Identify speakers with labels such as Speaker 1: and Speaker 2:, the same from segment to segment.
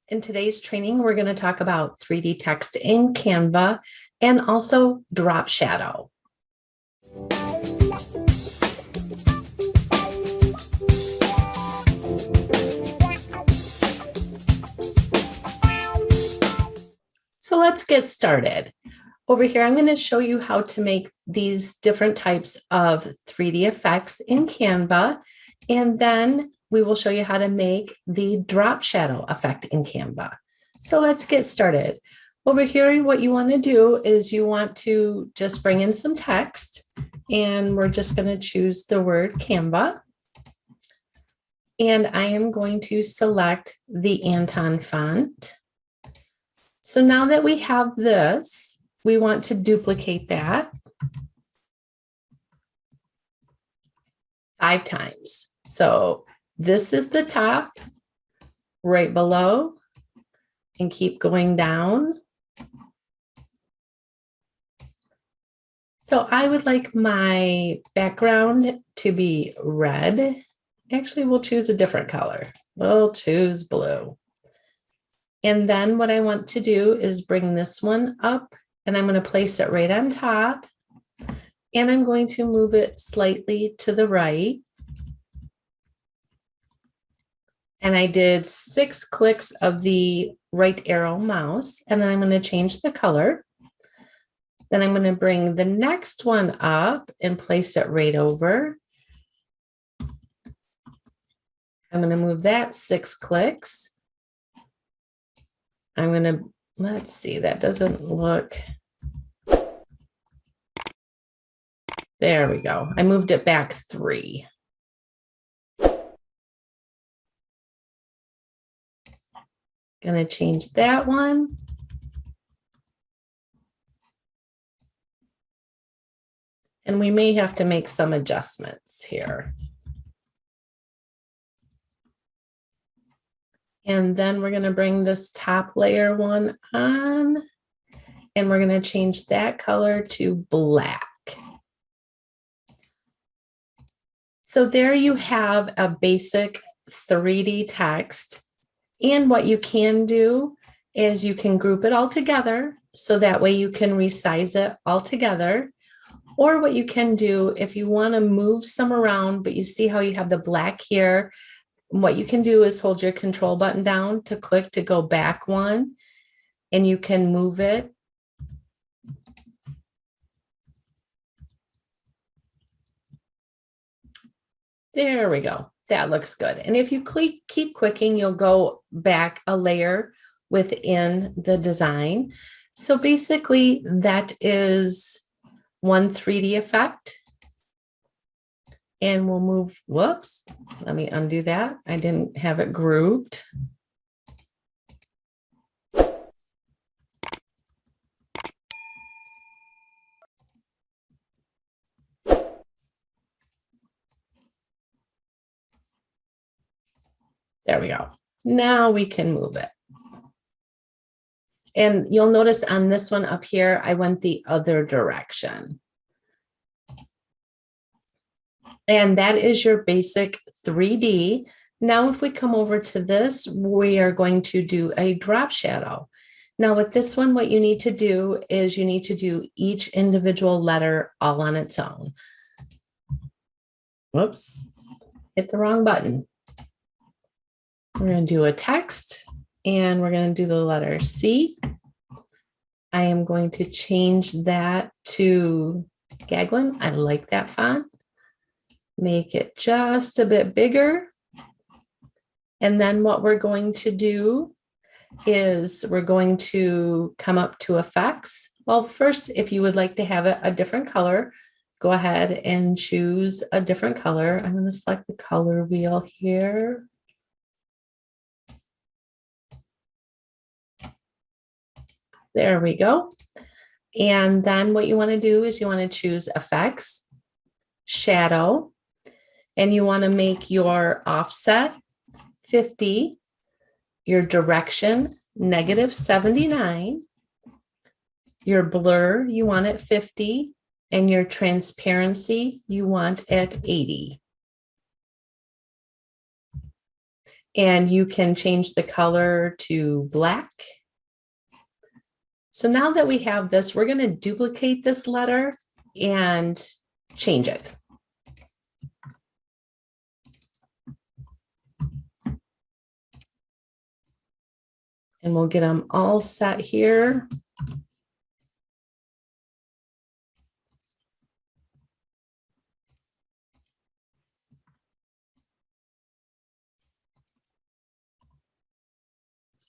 Speaker 1: In today's training, we're going to talk about 3D text in Canva and also drop shadow. So let's get started. Over here, I'm going to show you how to make these different types of 3D effects in Canva, and then we will show you how to make the drop shadow effect in Canva. So let's get started. Over here, what you want to do is you want to just bring in some text, and we're just going to choose the word Canva. And I am going to select the Anton font. So now that we have this, we want to duplicate that 5 times. So this is the top, right below, and keep going down. So I would like my background to be red. Actually, we'll choose a different color. We'll choose blue. And then what I want to do is bring this one up, and I'm going to place it right on top, and I'm going to move it slightly to the right. And I did 6 clicks of the right arrow mouse, and then I'm going to change the color. Then I'm going to bring the next one up and place it right over. I'm going to move that 6 clicks. I'm going to, let's see, that doesn't look. There we go. I moved it back 3. Going to change that one. And we may have to make some adjustments here. And then we're going to bring this top layer one on, and we're going to change that color to black. So there you have a basic 3D text. And what you can do is you can group it all together, so that way you can resize it all together. Or what you can do, if you want to move some around, but you see how you have the black here, what you can do is hold your control button down to click to go back one, and you can move it. There we go. That looks good. And if you keep clicking, you'll go back a layer within the design. So basically, that is one 3D effect. And we'll move, whoops, let me undo that. I didn't have it grouped. There we go. Now we can move it. And you'll notice on this one up here, I went the other direction. And that is your basic 3D. Now, if we come over to this, we are going to do a drop shadow. Now with this one, what you need to do is you need to do each individual letter all on its own. Whoops, hit the wrong button. We're going to do a text, and we're going to do the letter C. I am going to change that to Gaglin. I like that font. Make it just a bit bigger. And then what we're going to do is we're going to come up to effects. Well, first, if you would like to have it a different color, go ahead and choose a different color. I'm going to select the color wheel here. There we go. And then what you want to do is you want to choose effects, shadow, and you want to make your offset 50, your direction -79, your blur you want at 50, and your transparency you want at 80. And you can change the color to black. So now that we have this, we're going to duplicate this letter and change it. And we'll get them all set here.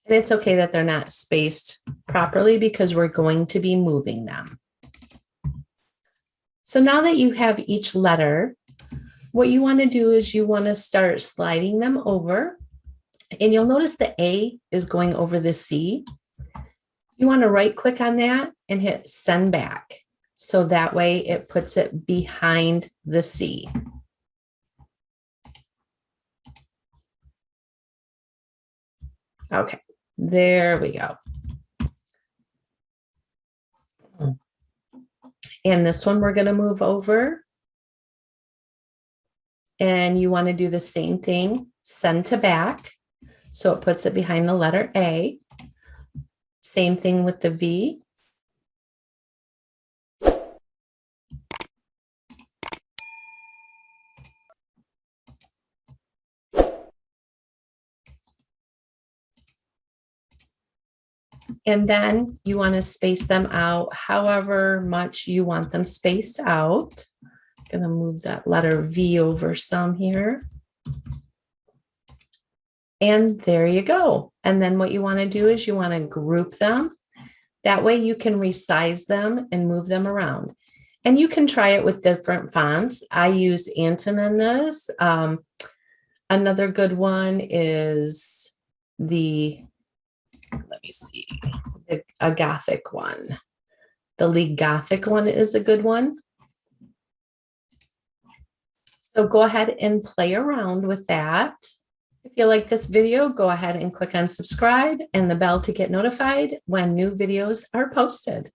Speaker 1: And it's okay that they're not spaced properly because we're going to be moving them. So now that you have each letter, what you want to do is you want to start sliding them over. And you'll notice the A is going over the C. You want to right click on that and hit send back. So that way it puts it behind the C. Okay, there we go. And this one we're going to move over. And you want to do the same thing, send to back. So it puts it behind the letter A. Same thing with the V. And then you want to space them out however much you want them spaced out. I'm going to move that letter V over some here. And there you go. And then what you want to do is you want to group them. That way you can resize them and move them around. And you can try it with different fonts. I use Anton in this. Another good one is let me see, a Gothic one. The League Gothic one is a good one. So go ahead and play around with that. If you like this video, go ahead and click on subscribe and the bell to get notified when new videos are posted.